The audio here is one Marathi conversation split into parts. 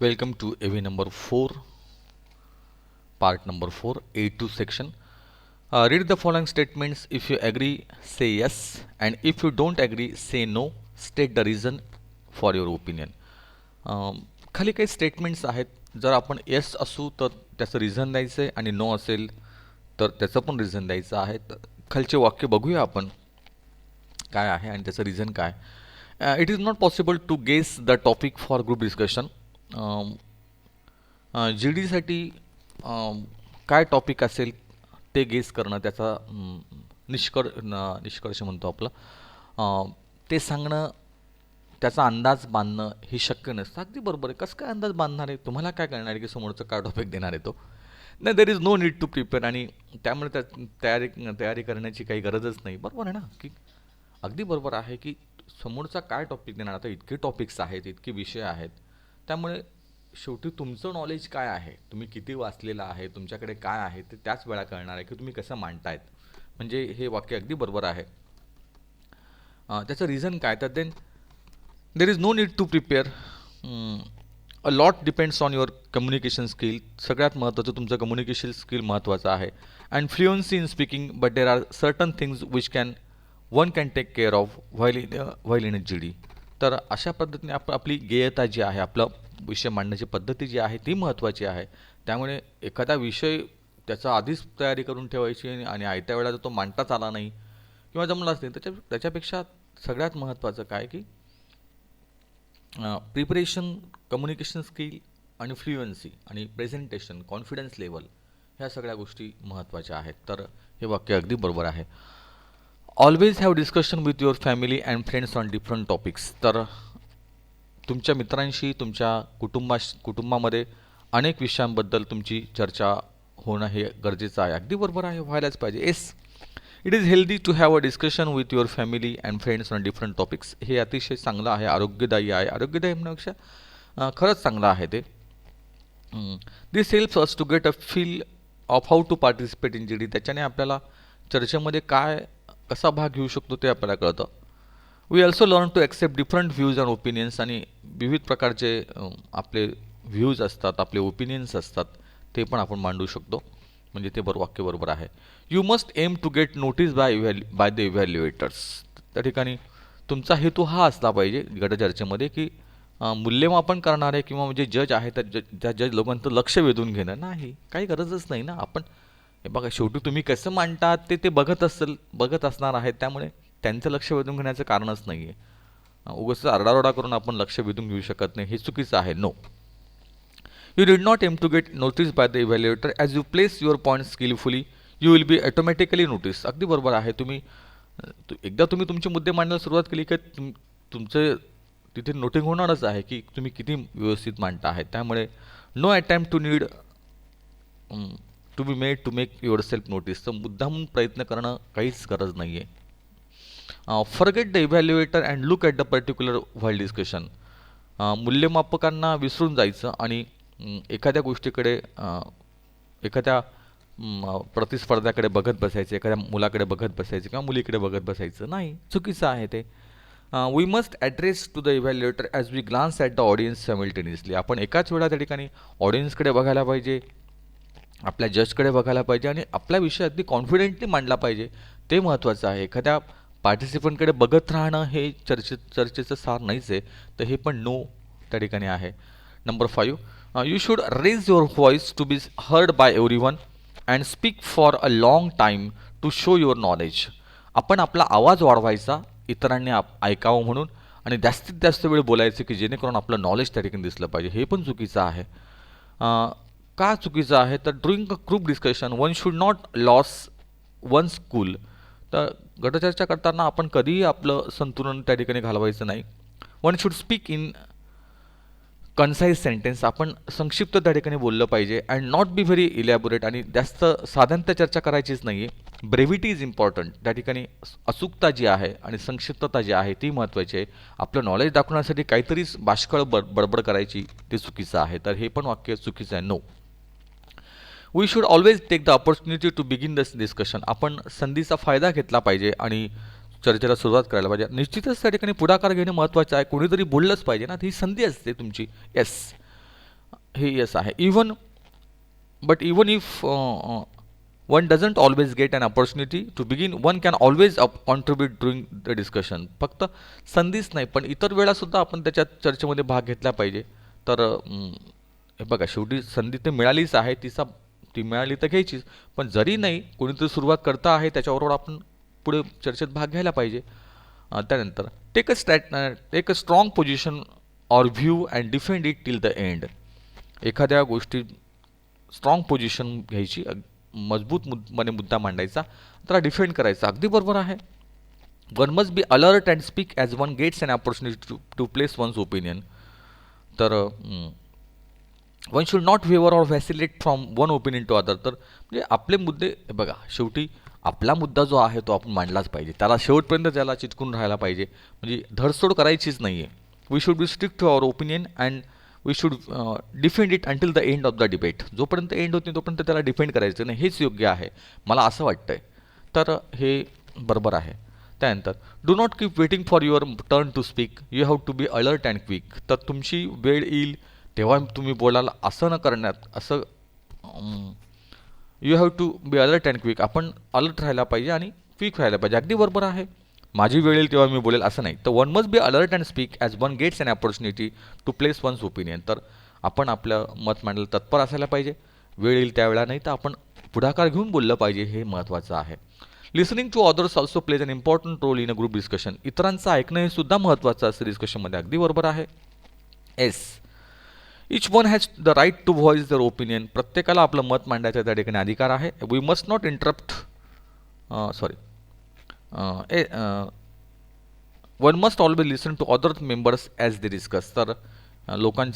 Welcome to AV number 4, part number 4, A2 section. Read the following statements. If you agree, say yes, and if you don't agree, say no. State the reason for your opinion. खाली काही स्टेटमेंट्स आहेत. जर आपण येस असू तर त्याचं रिझन द्यायचं आहे आणि नो असेल तर त्याचं पण रिझन द्यायचं आहे. तर खालचे वाक्य बघूया आपण काय आहे आणि त्याचं रिझन काय. It is not possible to guess the topic for group discussion. G डीसाठी काय टॉपिक असेल ते गेस करणं त्याचा निष्कर्ष म्हणतो आपलं ते सांगणं त्याचा अंदाज बांधणं हे शक्य नसतं. अगदी बरोबर आहे. कसं काय अंदाज बांधणार आहे? तुम्हाला काय कळणार आहे की समोरचं काय टॉपिक देणार आहे तो? नाही, there is no need to prepare आणि त्यामुळे तयारी तयारी करण्याची काही गरजच नाही. बरोबर आहे ना की अगदी बरोबर आहे की समोरचा काय टॉपिक देणार. आता इतके टॉपिक्स आहेत, इतके विषय आहेत, त्यामुळे शेवटी तुमचं नॉलेज काय आहे, तुम्ही किती वाचलेलं आहे, तुमच्याकडे काय आहे ते त्याच वेळा कळणार आहे की तुम्ही कसं मांडतायत. म्हणजे हे वाक्य अगदी बरोबर आहे. त्याचं रिझन काय तर then there is no need to prepare. A lot depends on your communication skill. सगळ्यात महत्त्वाचं तुमचं कम्युनिकेशन स्किल महत्त्वाचं आहे. And fluency in speaking but there are certain things which one can take care of while in G D. तर अशा पद्धतीने आपली गेयता जी आहे, आपलं विषय मांडण्याची पद्धती जी आहे ती महत्त्वाची आहे. त्यामुळे एखादा विषय त्याचा आधीच तयारी करून ठेवायची आणि आयत्या वेळेला तो मांडताच आला नाही किंवा जमलाच नाही त्याच्यापेक्षा सगळ्यात महत्त्वाचं काय की प्रिपरेशन, कम्युनिकेशन स्किल आणि फ्लुएन्सी आणि प्रेझेंटेशन, कॉन्फिडन्स लेवल ह्या सगळ्या गोष्टी महत्त्वाच्या आहेत. तर हे वाक्य अगदी बरोबर आहे. Always have discussion with your family and friends on different topics. तर तुमच्या मित्रांशी, तुमच्या कुटुंबामध्ये अनेक विषयांबद्दल तुमची चर्चा होणं हे गरजेचं आहे. अगदी बरोबर आहे, व्हायलाच पाहिजे. Yes, it is healthy to have a discussion with your family and friends on different topics. हे अतिशय चांगलं आहे, आरोग्यदायी आहे. आरोग्यदायी म्हणण्यापेक्षा खरंच चांगलं आहे ते. This helps us to get a feel of how to participate in G D. त्याच्याने आपल्याला चर्चेमध्ये कसा भाग घेऊ शकतो ते आपल्याला कळतं. We also learn to accept different views and opinions. आणि विविध प्रकारचे आपले व्ह्यूज असतात, आपले ओपिनियन्स असतात, ते पण आपण मांडू शकतो. म्हणजे ते वाक्य बरोबर आहे. You must aim to get notice by the evaluators. त्या ठिकाणी तुमचा हेतू हा असला पाहिजे गटचर्चेमध्ये की मूल्यमापन करणारे किंवा म्हणजे जज आहे त्या जज लोकांचं लक्ष वेधून घेणं नाही. काही गरजच नाही ना. आपण हे बघा, शेवटी तुम्ही कसं मांडतात ते बघत असणार आहेत. त्यामुळे त्यांचं लक्ष वेधून घेण्याचं कारणच नाही आहे. उगाच आरडाओरडा करून आपण लक्ष वेधून घेऊ शकत नाही. हे चुकीचं आहे. No, you did not aim to get notice by the evaluator. As you place your point skilfully you will be automatically notice. अगदी बरोबर आहे. एकदा तुम्ही तुमचे मुद्दे मांडायला सुरुवात केली की तुमचं तिथे नोटिंग होणारच आहे की तुम्ही किती व्यवस्थित मांडता आहे. त्यामुळे no attempt to need to be made to make yourself notice. तर मुद्दामून प्रयत्न करणं काहीच गरज नाही आहे. Forget the evaluator and look at the particular while discussion. मूल्यमापकांना विसरून जायचं आणि एखाद्या गोष्टीकडे एखाद्या प्रतिस्पर्ध्याकडे बघत बसायचं, एखाद्या मुलाकडे बघत बसायचं किंवा मुलीकडे बघत बसायचं नाही. चुकीचं आहे ते. We must address to the evaluator as we glance at the audience simultaneously. आपण एकाच वेळा त्या ठिकाणी ऑडियन्सकडे बघायला पाहिजे, आपल्या जजकडे बघायला पाहिजे आणि आपला विषय अगदी कॉन्फिडेंटली मांडला पाहिजे. ते महत्त्वाचं आहे. एखाद्या पार्टिसिपंटकडे बघत राहणं हे चर्चेचं सार नाहीच आहे. तर हे पण नो त्या ठिकाणी आहे. Number 5, you should raise your voice to be heard by everyone and speak for a long time to show your knowledge. आपण आपला आवाज वाढवायचा इतरांनी ऐकावं म्हणून आणि जास्तीत जास्त वेळ बोलायचं की जेणेकरून आपलं नॉलेज त्या ठिकाणी दिसलं पाहिजे. हे पण चुकीचं आहे. का चुकीचं आहे तर during a group discussion one should not loss one school. तर गटचर्चा करताना आपण कधीही आपलं संतुलन त्या ठिकाणी घालवायचं नाही. One should speak in concise sentence. आपण संक्षिप्त त्या ठिकाणी बोललं पाहिजे. And not be very elaborate. आणि जास्त साधारणतः चर्चा करायचीच नाही आहे. Brevity is important. त्या ठिकाणी अचूकता जी आहे आणि संक्षिप्तता जी आहे ती महत्त्वाची आहे. आपलं नॉलेज दाखवण्यासाठी काहीतरीच बाष्कळ बडबड करायची ते चुकीचं आहे. तर हे पण वाक्य चुकीचं आहे. No, we should always take the opportunity to begin this discussion. आपण संधीचा फायदा घेतला पाहिजे आणि चर्चेला सुरुवात करायला पाहिजे. निश्चितच त्या ठिकाणी पुढाकार घेणे महत्त्वाचं आहे. कोणीतरी बोललंच पाहिजे ना. ही संधी असते तुमची. येस, हे यस आहे. Even if one doesn't always get an opportunity to begin, one can always contribute during the discussion. फक्त संधीच नाही, पण इतर वेळा सुद्धा आपण त्याच्या चर्चेमध्ये भाग घेतला पाहिजे. तर हे बघा, शेवटी संधी तर मिळालीच आहे, ती मिळाली तर घ्यायचीच. पण जरी नाही, कोणीतरी सुरुवात करता आहे त्याच्याबरोबर आपण पुढे चर्चेत भाग घ्यायला पाहिजे. त्यानंतर take a strong position or view and defend it till the end. एखाद्या गोष्टी स्ट्रॉंग पोझिशन घ्यायची, मजबूतपणे मुद्दा मांडायचा, त्याला डिफेंड करायचा. अगदी बरोबर आहे. One must be alert and speak as one gets an opportunity to place one's opinion. तर one should not waver or vacillate from one opinion to other. तर म्हणजे आपले मुद्दे बघा, शेवटी आपला मुद्दा जो आहे तो आपण मांडलाच पाहिजे, त्याला शेवटपर्यंत त्याला चिटकून राहायला पाहिजे, म्हणजे धडसोड करायचीच नाही आहे. We should be strict to our opinion and we should defend it until the end of the debate. जोपर्यंत एंड होत नाही तोपर्यंत त्याला डिफेंड करायचं नाही, हेच योग्य आहे, मला असं वाटतंय. तर हे बरोबर आहे. त्यानंतर do not keep waiting for your turn to speak, you have to be alert and quick. तर तुमची वेळ येईल तेव्हा तुम्ही बोलाल, असं न करण्यात, असं you have to be alert and quick. आपण अलर्ट राहायला पाहिजे आणि क्विक राहायला पाहिजे. अगदी बरोबर आहे. माझी वेळ येईल तेव्हा मी बोलेल असं नाही. तर one must be alert and speak as one gets an opportunity to place one's opinion. तर आपण आपलं मत मांडायला तत्पर असायला पाहिजे. वेळ येईल त्यावेळेला नाही तर आपण पुढाकार घेऊन बोललं पाहिजे, हे महत्त्वाचं आहे. Listening to others also plays an important role in a group discussion. इतरांचं ऐकणं हे सुद्धा महत्त्वाचं असतं डिस्कशनमध्ये. अगदी बरोबर आहे. Yes, each one has the right to voice their opinion. प्रत्येकाला आपलं मत मांडायचा त्या ठिकाणी अधिकार आहे. We must not interrupt one must always listen to other members as they discuss. तर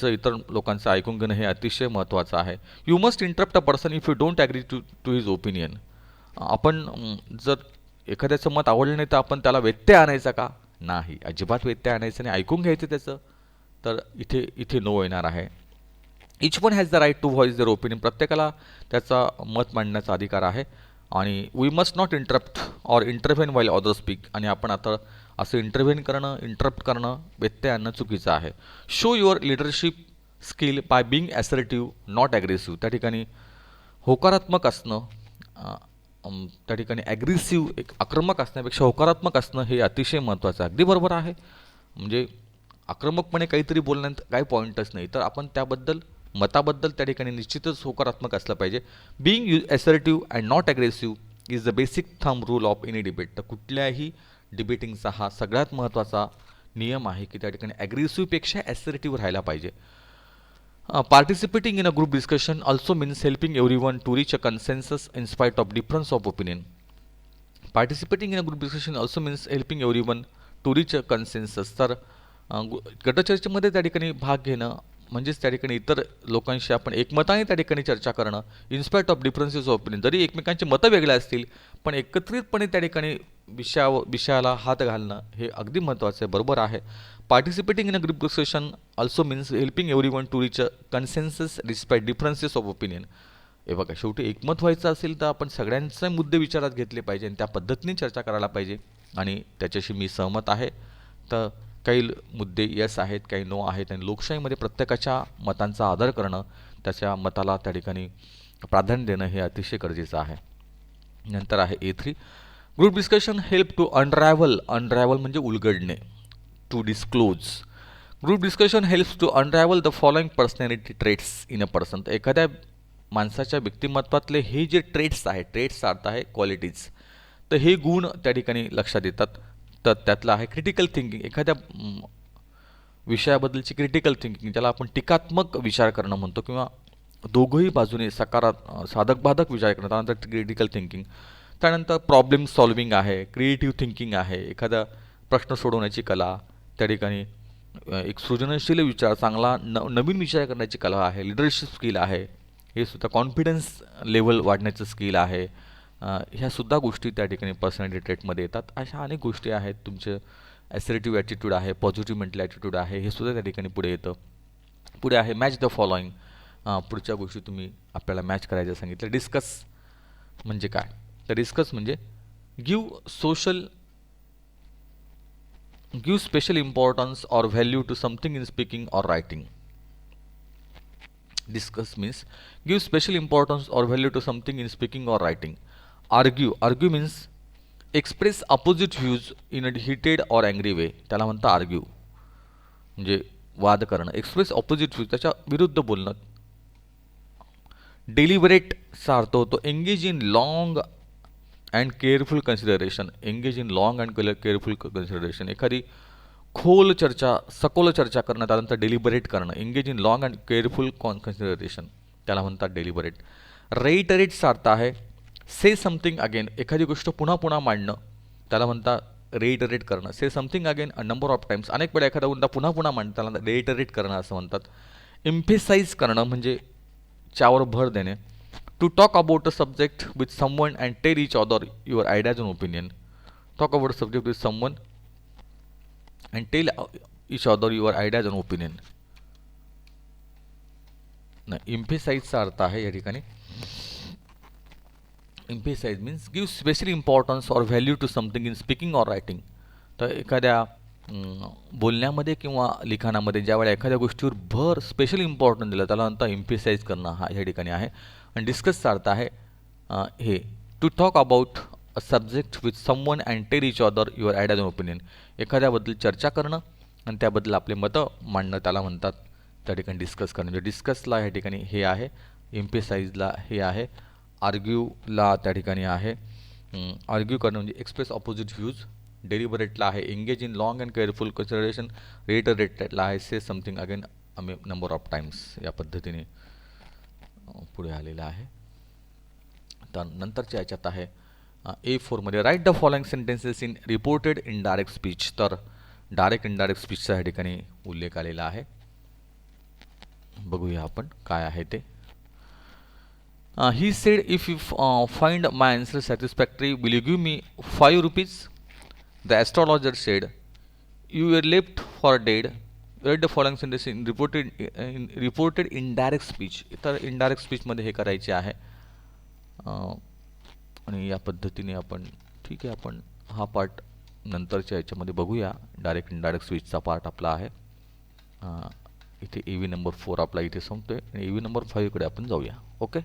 इतर लोकांचं ऐकून घेणं हे अतिशय महत्त्वाचं आहे. You must interrupt uh person if you don't agree to his opinion. आपण जर एखाद्याचं मत आवडलं नाही तर आपण त्याला व्यत्यय आणायचा का? नाही, अजिबात व्यत्यय आणायचं नाही, ऐकून घ्यायचं त्याचं. तर इथे नो येणार आहे. Each one has the right to voice their opinion. प्रत्येकाला त्याचा मत मांडण्याचा अधिकार आहे. आणि we must not interrupt or intervene while other speak. आणि आपण आता असं इंटरप्ट करणं, व्यत्यय आणणं चुकीचं आहे. Show your leadership skill by being assertive not aggressive. त्या ठिकाणी होकारात्मक असणं, त्या ठिकाणी ॲग्रेसिव्ह, एक आक्रमक असण्यापेक्षा होकारात्मक असणं हे अतिशय महत्त्वाचं आहे. अगदी बरोबर आहे. म्हणजे आक्रमकपणे काहीतरी बोलण्यात काही पॉईंटच नाही, तर आपण मताबद्दल त्या ठिकाणी निश्चितच होकारात्मक असलं पाहिजे. Being assertive and not aggressive is the basic thumb rule of any debate. तर कुठल्याही डिबेटिंगचा हा सगळ्यात महत्त्वाचा नियम आहे की त्या ठिकाणी ॲग्रेसिव्हपेक्षा ॲसर्टिव्ह राहायला पाहिजे. Participating in a group discussion also means helping everyone to reach a consensus in spite of difference of opinion. Participating in a group discussion also means helping everyone to reach a consensus. तर गटचर्चेमध्ये त्या ठिकाणी भाग घेणं म्हणजेच त्या ठिकाणी इतर लोकांशी आपण एकमताने त्या ठिकाणी चर्चा करणं, in spite of differences of opinion. जरी एकमेकांची मतं वेगळे असतील पण एकत्रितपणे त्या ठिकाणी विषयाला हात घालणं हे अगदी महत्त्वाचं आहे. बरोबर आहे. Participating in a group discussion also means helping everyone to reach a consensus despite differences of opinion. हे बघा, शेवटी एकमत व्हायचं असेल तर आपण सगळ्यांचे मुद्दे विचारात घेतले पाहिजे आणि त्या पद्धतीने चर्चा करायला पाहिजे. आणि त्याच्याशी मी सहमत आहे. तर काही मुद्दे यस आहेत, काही नो आहेत. आणि लोकशाहीमध्ये प्रत्येकाच्या मतांचा आदर करणं, त्याच्या मताला त्या ठिकाणी प्राधान्य देणं हे अतिशय गरजेचं आहे. नंतर आहे A3, group discussion help to unravel म्हणजे उलगडणे, to disclose. Group discussion helps to unravel the following personality traits in a person. तर एखाद्या माणसाच्या व्यक्तिमत्वातले हे जे ट्रेट्सचा अर्थ आहे क्वालिटीज. तर हे गुण त्या ठिकाणी लक्षात येतात. तर त्यातलं आहे क्रिटिकल थिंकिंग. एखाद्या विषयाबद्दलची क्रिटिकल थिंकिंग, ज्याला आपण टीकात्मक विचार करणं म्हणतो, किंवा दोघंही बाजूने साधक बाधक विचार करणं, त्यानंतर क्रिटिकल थिंकिंग. त्यानंतर प्रॉब्लेम सॉल्विंग आहे, क्रिएटिव्ह थिंकिंग आहे, एखादा प्रश्न सोडवण्याची कला, त्या ठिकाणी एक सृजनशील विचार, चांगला नवीन विचार करण्याची कला आहे, लिडरशिप स्किल आहे, हे सुद्धा कॉन्फिडन्स लेवल वाढण्याचं स्किल आहे. ह्या सुद्धा गोष्टी त्या ठिकाणी पर्सनॅलिटी ट्रेटमध्ये येतात. अशा अनेक गोष्टी आहेत. तुमचं ॲसर्टिव्ह ॲटिट्यूड आहे, पॉझिटिव्ह मेंटल ॲटिट्यूड आहे, हे सुद्धा त्या ठिकाणी पुढे येतं. पुढे आहे मॅच द फॉलोइंग. पुढच्या गोष्टी तुम्ही आपल्याला मॅच करायच्या सांगितलं. डिस्कस म्हणजे काय? तर डिस्कस म्हणजे give special importance or value to something in speaking or writing. Discuss means give special importance or value to something in speaking or writing. Argue means express opposite views in a heated or angry way. त्याला म्हणतात आर्ग्यू, म्हणजे वाद करणं. एक्सप्रेस ऑपोजिट व्ह्यूज, त्याच्या विरुद्ध बोलणं. डेलिबरेटचा अर्थ होतो engage in long and careful consideration. Engage in long and careful consideration, एखादी खोल चर्चा, सखोल चर्चा करणं, त्यानंतर डेलिबरेट करणं. Engage in long and careful consideration, त्याला म्हणतात डेलिबरेट. रेइटरेटचा अर्थ आहे से समथिंग अगेन, एखादी गोष्ट पुन्हा पुन्हा मांडणं, त्याला म्हणतात रेइटरेट करणं. से something again a number of times, अनेक वेळा एखादा मुद्दा पुन्हा पुन्हा मांडणं, त्याला रेइटरेट करणं असं म्हणतात. इम्फेसाइज करणं म्हणजे त्यावर भर देणे. To talk about a subject with someone and tell each other your ideas and opinion. Talk about a subject with someone and tell each other your ideas and opinion. नाही, इम्फेसाइजचा अर्थ आहे या ठिकाणी, emphasize means give special importance or value to something in speaking or writing. तर एखाद्या बोलण्यामध्ये किंवा लिखाणामध्ये ज्यावेळेला एखाद्या गोष्टीवर भर, स्पेशल इम्पॉर्टन्स दिलं, त्याला नंतर इम्फेसाइज करणं हा या ठिकाणी आहे. आणि डिस्कसचा अर्थ आहे हे to talk about a subject with someone and tell each other your ideas and opinion. एखाद्याबद्दल चर्चा करणं आणि त्याबद्दल आपले मतं मांडणं, त्याला म्हणतात त्या ठिकाणी डिस्कस करणं. म्हणजे डिस्कसला या ठिकाणी हे आहे, इम्फेसाइजला हे आहे, आर्ग्यूला त्या ठिकाणी आहे आर्ग्यू करणं म्हणजे एक्सप्रेस ऑपोजिट व्ह्यूज. डेलिबरेटला आहे engage in long and careful consideration. रेइटरेटला आहे say something again number of times. या पद्धतीने पुढे आलेलं आहे. तर नंतरच्या याच्यात आहे A4मध्ये write the following sentences in reported indirect speech. तर डायरेक्ट इनडायरेक्ट स्पीचचा या ठिकाणी उल्लेख आलेला आहे. बघूया आपण काय आहे ते. He said, if you find my answer satisfactory, will you give me 5 rupees? The astrologer said, you were left for dead. Read the following sentence in reported indirect speech. तर indirect speech मध्ये हे करायचे आहे. आणि या पद्धतीने आपण ठीक आहे, आपण हा पार्ट नंतरच्या याच्यामध्ये बघूया. डायरेक्ट इनडायरेक्ट स्पीचचा पार्ट आपला आहे. इथे EV नंबर 4 आपला इथे संपतोय आणि EV नंबर 5 कडे आपण जाऊया. ओके.